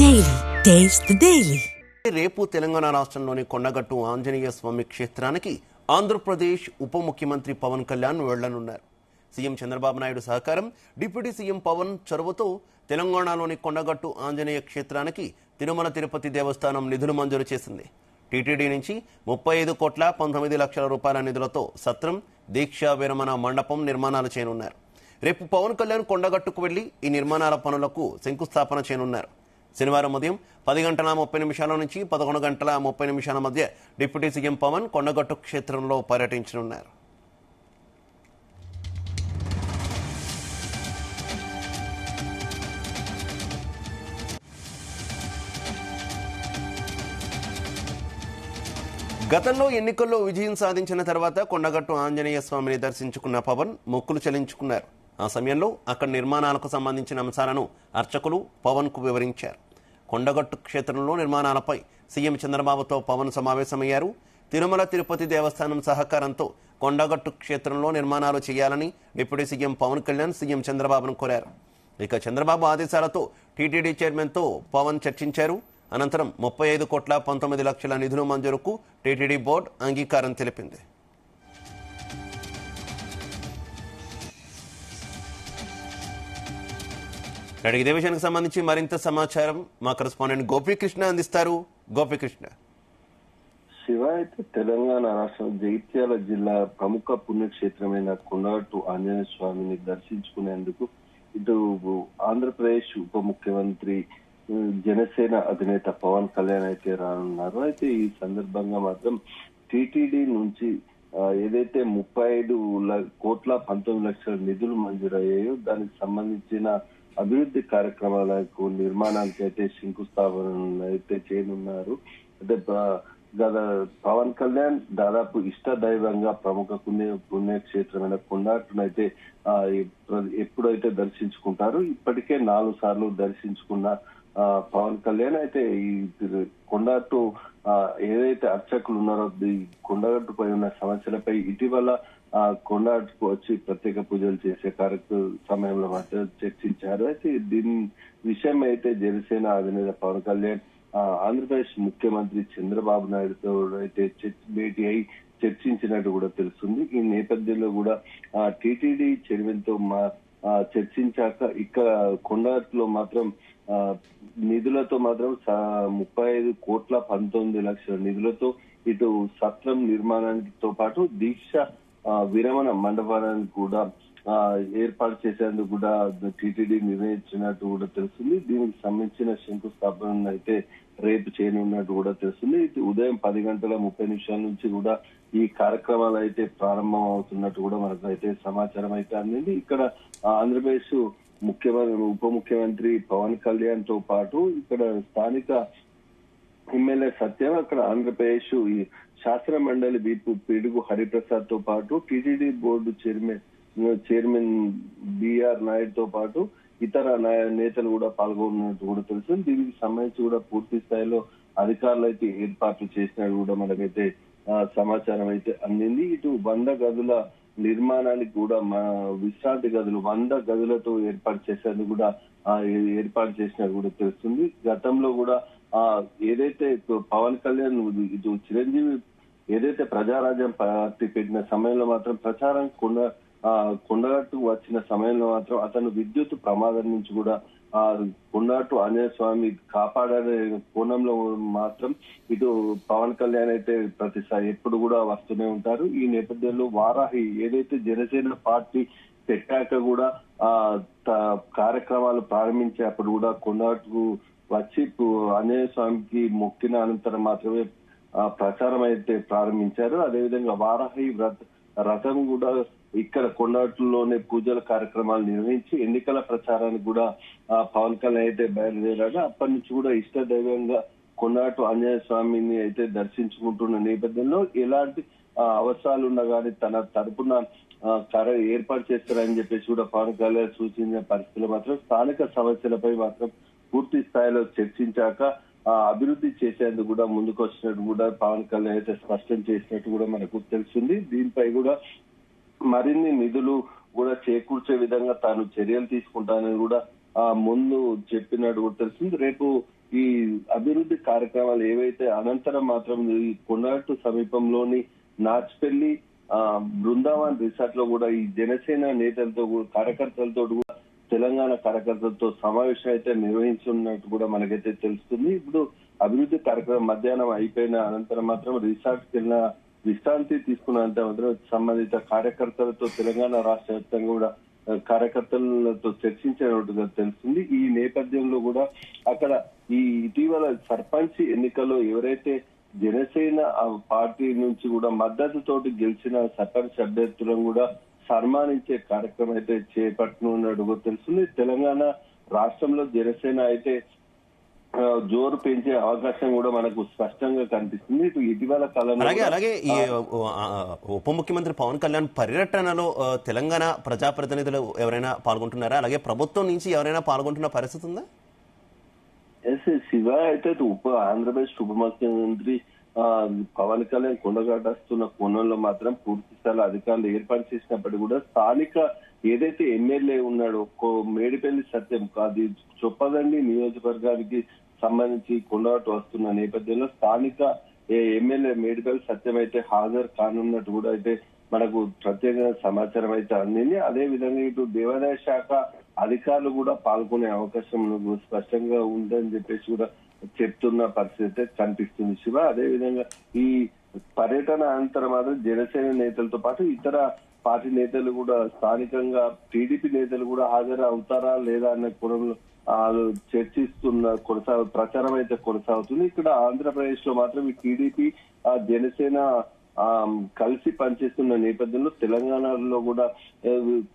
Daily taste the daily. రేపు తెలంగాణ రాష్ట్రంలోని కొండగట్టు ఆంజనేయ స్వామి క్షేత్రానికి ఆంధ్రప్రదేశ్ ఉప ముఖ్యమంత్రి పవన్ కళ్యాణ్ వెళ్లనున్నారు. సీఎం చంద్రబాబు నాయుడు సహకారం, డిప్యూటీ సీఎం పవన్ చొరవతో తెలంగాణలోని కొండగట్టు ఆంజనేయ క్షేత్రానికి తిరుమల తిరుపతి దేవస్థానం నిధులు మంజూరు చేసింది. టీటీడీ నుంచి 35,19,00,000 రూపాయల నిధులతో సత్రం, దీక్షా విరమణ మండపం నిర్మాణాలు చేయనున్నారు. రేపు పవన్ కళ్యాణ్ కొండగట్టుకు వెళ్లి ఈ నిర్మాణాల పనులకు శంకుస్థాపన చేయనున్నారు. శనివారం ఉదయం 10:30 నుంచి 11:30 మధ్య డిప్యూటీ సీఎం పవన్ కొండగట్టు క్షేత్రంలో పర్యటించనున్నారు. గతంలో ఎన్నికల్లో విజయం సాధించిన తర్వాత కొండగట్టు ఆంజనేయ స్వామిని దర్శించుకున్న పవన్ మొక్కులు చెల్లించుకున్నారు. ఆ సమయంలో అక్కడ నిర్మాణాలకు సంబంధించిన అంశాలను అర్చకులు పవన్ కు వివరించారు. కొండగట్టు క్షేత్రంలో నిర్మాణాలపై సీఎం చంద్రబాబుతో పవన్ సమావేశమయ్యారు. తిరుమల తిరుపతి దేవస్థానం సహకారంతో కొండగట్టు క్షేత్రంలో నిర్మాణాలు చేయాలని deputy CM Pawan Kalyan CM చంద్రబాబును కోరారు. ఇక చంద్రబాబు ఆదేశాలతో టీటీడీ చైర్మన్తో పవన్ చర్చించారు. అనంతరం 35,19,00,000 నిధుల మంజూరుకు టీటీడీ బోర్డు అంగీకారం తెలిపింది. ఇదే విషయానికి సంబంధించి మరింత సమాచారం మా కరెస్పాండెంట్ గోపీకృష్ణ అందిస్తారు. గోపీకృష్ణ. శివ అయితే తెలంగాణ రాష్ట్రం జగిత్యాల జిల్లా ప్రముఖ పుణ్యక్షేత్రమైన కొండగట్టు ఆంజనేయ స్వామిని దర్శించుకునేందుకు ఇటు ఆంధ్రప్రదేశ్ ఉప ముఖ్యమంత్రి జనసేన అధినేత పవన్ కళ్యాణ్ అయితే రానున్నారు. అయితే ఈ సందర్భంగా మాత్రం టీటీడీ నుంచి ఏదైతే 35,19,00,000 నిధులు మంజూరయ్యాయో దానికి సంబంధించిన అభివృద్ధి కార్యక్రమాలకు నిర్మాణానికి అయితే శంకుస్థాపన అయితే చేయనున్నారు. అంటే పవన్ కళ్యాణ్ దాదాపు ఇష్ట దైవంగా ప్రముఖ పుణ్యక్షేత్రమైన కొండగట్టునైతే ఎప్పుడైతే దర్శించుకుంటారో ఇప్పటికే 4 సార్లు దర్శించుకున్న పవన్ కళ్యాణ్ అయితే ఈ కొండగట్టు ఏదైతే అర్చకులు ఉన్నారో ఈ కొండగట్టుపై ఉన్న సమస్యలపై ఇటీవల కొండగట్టుకు వచ్చి ప్రత్యేక పూజలు చేసే సమయంలో మాత్రం చర్చించారు. అయితే దీని విషయం అయితే జనసేన అధినేత పవన్ కళ్యాణ్ ఆంధ్రప్రదేశ్ ముఖ్యమంత్రి చంద్రబాబు నాయుడుతో అయితే భేటీ అయి చర్చించినట్టు కూడా తెలుస్తుంది. ఈ నేపథ్యంలో కూడా టీటీడీ చైర్మన్ తో చర్చించాక ఇక్కడ కొండగట్టులో మాత్రం నిధులతో మాత్రం 35,19,00,000 నిధులతో ఇటు సత్రం నిర్మాణానికితో పాటు దీక్ష విరమణ మండపానికి కూడా ఏర్పాటు చేసేందుకు కూడా టీటీడీ నిర్ణయించినట్టు కూడా తెలుస్తుంది. దీనికి సంబంధించిన శంకుస్థాపన అయితే రేపు చేయనున్నట్టు కూడా తెలుస్తుంది. ఉదయం 10:30 నుంచి కూడా ఈ కార్యక్రమాలు అయితే ప్రారంభం అవుతున్నట్టు కూడా మనకు అయితే సమాచారం అయితే అందింది. ఇక్కడ ఆంధ్రప్రదేశ్ ఉప ముఖ్యమంత్రి పవన్ కళ్యాణ్ తో పాటు ఇక్కడ స్థానిక ఎమ్మెల్యే సత్యం, అక్కడ ఆంధ్రప్రదేశ్ ఈ శాస్త్ర మండలి పిడుగు హరిప్రసాద్ తో పాటు TTD board chairman BR Naidu తో పాటు ఇతర నేతలు కూడా పాల్గొన్నట్టు కూడా తెలుస్తుంది. దీనికి సంబంధించి కూడా పూర్తి స్థాయిలో అధికారులు అయితే ఏర్పాట్లు చేసినట్టు కూడా మనకైతే సమాచారం అయితే అందింది. ఇటు 100 గదుల నిర్మాణానికి కూడా విశ్రాంతి గదులు 100 గదులతో ఏర్పాటు చేసేందుకు కూడా ఏర్పాటు చేసినట్టు కూడా తెలుస్తుంది. గతంలో కూడా ఏదైతే పవన్ కళ్యాణ్ ఇటు చిరంజీవి ఏదైతే ప్రజారాజ్యం పార్టీ పెట్టిన సమయంలో మాత్రం ప్రచారం కొండగట్టు వచ్చిన సమయంలో మాత్రం అతను విద్యుత్ ప్రమాదం నుంచి కూడా కొండగట్టు ఆంజనేయ స్వామి కాపాడే కోణంలో మాత్రం ఇటు పవన్ కళ్యాణ్ అయితే ప్రతిసారి ఎప్పుడు కూడా వస్తూనే ఉంటారు. ఈ నేపథ్యంలో వారాహి ఏదైతే జనసేన పార్టీ పెట్టాక కూడా కార్యక్రమాలు ప్రారంభించే అప్పుడు కూడా కొండగట్టుకు వచ్చి ఆంజనేయ స్వామికి మొక్కిన అనంతరం మాత్రమే ప్రచారం అయితే ప్రారంభించారు. అదేవిధంగా వారాహి రథం కూడా ఇక్కడ కొండగట్టులోనే పూజల కార్యక్రమాలు నిర్వహించి ఎన్నికల ప్రచారానికి కూడా పవన్ కళ్యాణ్ అయితే బయలుదేరాడు. అప్పటి నుంచి కూడా ఇష్ట దైవంగా కొండగట్టు ఆంజనేయ స్వామిని అయితే దర్శించుకుంటున్న నేపథ్యంలో ఎలాంటి అవసరాలు ఉన్నా కానీ తన తరపున ఏర్పాటు చేస్తారని చెప్పేసి కూడా పవన్ కళ్యాణ్ సూచించిన పరిస్థితుల్లో మాత్రం స్థానిక సమస్యలపై మాత్రం పూర్తి స్థాయిలో చర్చించాక అభివృద్ధి చేసేందుకు కూడా ముందుకు వచ్చినట్టు కూడా పవన్ కళ్యాణ్ అయితే స్పష్టం చేసినట్టు కూడా మనకు తెలుస్తుంది. దీనిపై కూడా మరిన్ని నిధులు కూడా చేకూర్చే విధంగా తాను చర్యలు తీసుకుంటానని కూడా ముందు చెప్పినట్టు కూడా తెలిసింది. రేపు ఈ అభివృద్ధి కార్యక్రమాలు ఏవైతే అనంతరం మాత్రం ఈ కొండగట్టు సమీపంలోని నాచ్పల్లి బృందావన్ రిసార్ట్ లో కూడా ఈ జనసేన నేతలతో కార్యకర్తలతో కూడా తెలంగాణ కార్యకర్తలతో సమావేశం అయితే నిర్వహించున్నట్టు కూడా మనకైతే తెలుస్తుంది. ఇప్పుడు అభివృద్ధి కార్యక్రమం మధ్యాహ్నం అయిపోయిన అనంతరం మాత్రం రిసార్ట్ కి వెళ్ళిన విశ్రాంతి తీసుకున్నంత మాత్రం సంబంధిత కార్యకర్తలతో తెలంగాణ రాష్ట్ర వ్యాప్తంగా కూడా కార్యకర్తలతో చర్చించినట్టుగా తెలుస్తుంది. ఈ నేపథ్యంలో కూడా అక్కడ ఈ ఇటీవల సర్పంచ్ ఎన్నికల్లో ఎవరైతే జనసేన పార్టీ నుంచి కూడా మద్దతుతోటి గెలిచిన సర్పంచ్ అభ్యర్థులను కూడా సన్మానించే కార్యక్రమం అయితే చేపట్టనున్నట్టుగా తెలుస్తుంది. తెలంగాణ రాష్ట్రంలో జనసేన అయితే జోరు పెంచే అవకాశం కూడా మనకు స్పష్టంగా కనిపిస్తుంది. ఇటు ఇటీవల కాలంలో అలాగే ఈ ఉప ముఖ్యమంత్రి పవన్ కళ్యాణ్ పర్యటనలో తెలంగాణ ప్రజాప్రతినిధులు ఎవరైనా పాల్గొంటున్నారా? అలాగే ప్రభుత్వం నుంచి ఎవరైనా పాల్గొంటున్న పరిస్థితి ఉందా? శివ అయితే ఆంధ్రప్రదేశ్ ఉప ముఖ్యమంత్రి పవన్ కళ్యాణ్ కొండగట్టొస్తున్న కోణంలో మాత్రం పూర్తి స్థాయి అధికారులు ఏర్పాటు చేసినప్పటికీ కూడా స్థానిక ఏదైతే ఎమ్మెల్యే ఉన్నాడో మేడిపల్లి సత్యం అది చొప్పదండి నియోజకవర్గానికి సంబంధించి కొండగట్టు వస్తున్న నేపథ్యంలో స్థానిక ఎమ్మెల్యే మేడిపల్లి సత్యం అయితే హాజరు కానున్నట్టు కూడా అయితే మనకు ప్రత్యేక సమాచారం అయితే అందింది. అదే విధంగా ఇటు దేవాదాయ శాఖ అధికారులు కూడా పాల్గొనే అవకాశం స్పష్టంగా ఉందని చెప్పేసి కూడా చెప్తున్న పరిస్థితి కనిపిస్తుంది శివ. అదే విధంగా ఈ పర్యటన అనంతరం మాత్రం జనసేన నేతలతో పాటు ఇతర పార్టీ నేతలు కూడా స్థానికంగా టీడీపీ నేతలు కూడా హాజరు అవుతారా లేదా అనే కోణంలో చర్చిస్తున్న ప్రచారం అయితే కొనసాగుతుంది. ఇక్కడ ఆంధ్రప్రదేశ్ లో మాత్రం ఈ టీడీపీ జనసేన కలిసి పనిచేస్తున్న నేపథ్యంలో తెలంగాణలో కూడా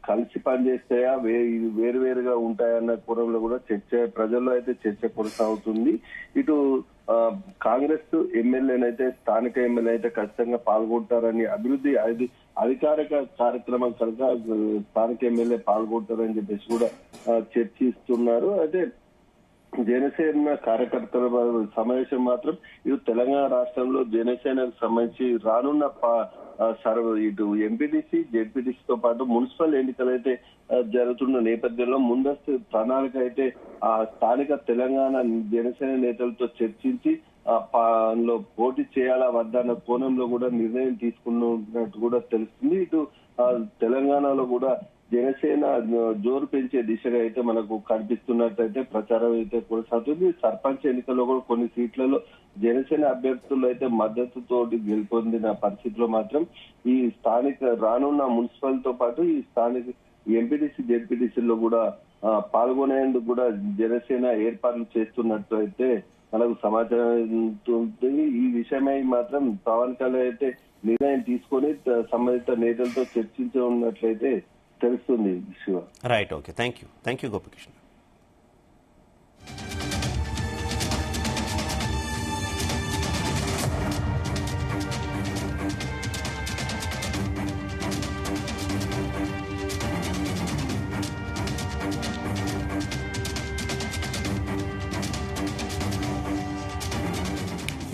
కలిసి పనిచేస్తాయా వేరువేరుగా ఉంటాయన్న కోణంలో కూడా ప్రజల్లో అయితే చర్చ కొనసాగుతుంది. ఇటు కాంగ్రెస్ ఎమ్మెల్యేనైతే స్థానిక ఎమ్మెల్యే అయితే ఖచ్చితంగా పాల్గొంటారని అభివృద్ధి అధికారిక కార్యక్రమం కనుక స్థానిక ఎమ్మెల్యే పాల్గొంటారని చెప్పేసి కూడా చర్చిస్తున్నారు. అయితే జనసేన కార్యకర్తల సమావేశం మాత్రం ఇటు తెలంగాణ రాష్ట్రంలో జనసేనకు సంబంధించి రానున్న ఇటు ఎంపీటీసీ జెడ్పీటీసీతో పాటు మున్సిపల్ ఎన్నికలు అయితే జరుగుతున్న నేపథ్యంలో ముందస్తు ప్రణాళిక అయితే ఆ స్థానిక తెలంగాణ జనసేన నేతలతో చర్చించి లో పోటీ చేయాలా వద్దా అన్న కోణంలో కూడా నిర్ణయం తీసుకున్నట్టు కూడా తెలుస్తుంది. ఇటు తెలంగాణలో కూడా జనసేన జోరు పెంచే దిశగా అయితే మనకు కనిపిస్తున్నట్టయితే ప్రచారం అయితే కొనసాగుతుంది. సర్పంచ్ ఎన్నికల్లో కూడా కొన్ని సీట్లలో జనసేన అభ్యర్థులు అయితే మద్దతుతో గెలుపొందిన పరిస్థితిలో మాత్రం ఈ స్థానిక రానున్న మున్సిపల్ తో పాటు ఈ స్థానిక ఎంపీటీసీ జెడ్పీటీసీలో కూడా పాల్గొనేందుకు కూడా జనసేన ఏర్పాట్లు చేస్తున్నట్టు అయితే మనకు సమాచారం ఉంటుంది. ఈ విషయమై మాత్రం పవన్ కళ్యాణ్ అయితే నిర్ణయం తీసుకొని సంబంధిత నేతలతో చర్చించనున్నట్లయితే తెలుస్తుంది Shiva. Right, okay, thank you Gopikrishna.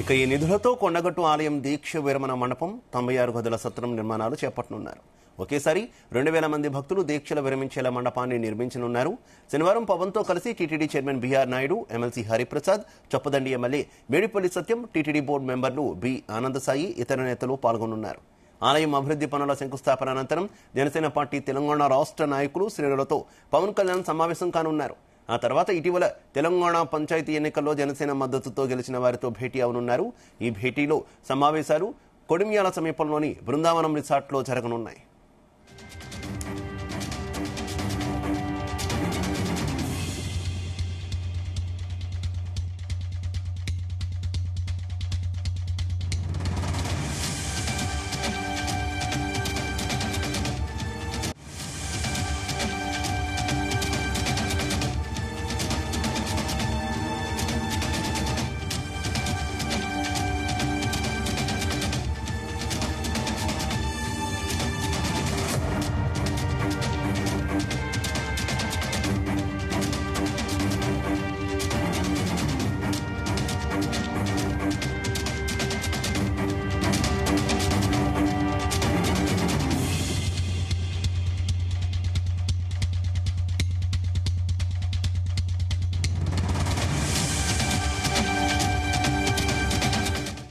ఇక ఈ నిధులతో కొండగట్టు ఆలయం దీక్ష విరమణ మండపం 96 గదుల సత్రం నిర్మాణాలు చేపట్టనున్నారు. ఒకేసారి 2000 మంది భక్తులు దీక్షలు విరమించేలా మండపాన్ని నిర్మించనున్నారు. శనివారం పవన్తో కలిసి TTD chairman B R Naidu, MLC Hariprasad, Choppadandi MLA Medipalli Satyam, TTD board మెంబర్లు బి ఆనందసాయి, ఇతర నేతలు పాల్గొనున్నారు. ఆలయం అభివృద్ధి పనుల శంకుస్థాపన అనంతరం జనసేన పార్టీ తెలంగాణ రాష్ట్ర నాయకులు శ్రేణులతో పవన్ కళ్యాణ్ సమావేశం కానున్నారు. ఆ తర్వాత ఇటీవల తెలంగాణ పంచాయతీ ఎన్నికల్లో జనసేన మద్దతుతో గెలిచిన వారితో భేటీ అవనున్నారు. ఈ భేటీలో సమావేశాలు కొడిమ్యాల సమీపంలోని బృందావనం రిసార్ట్లో జరగనున్నాయి.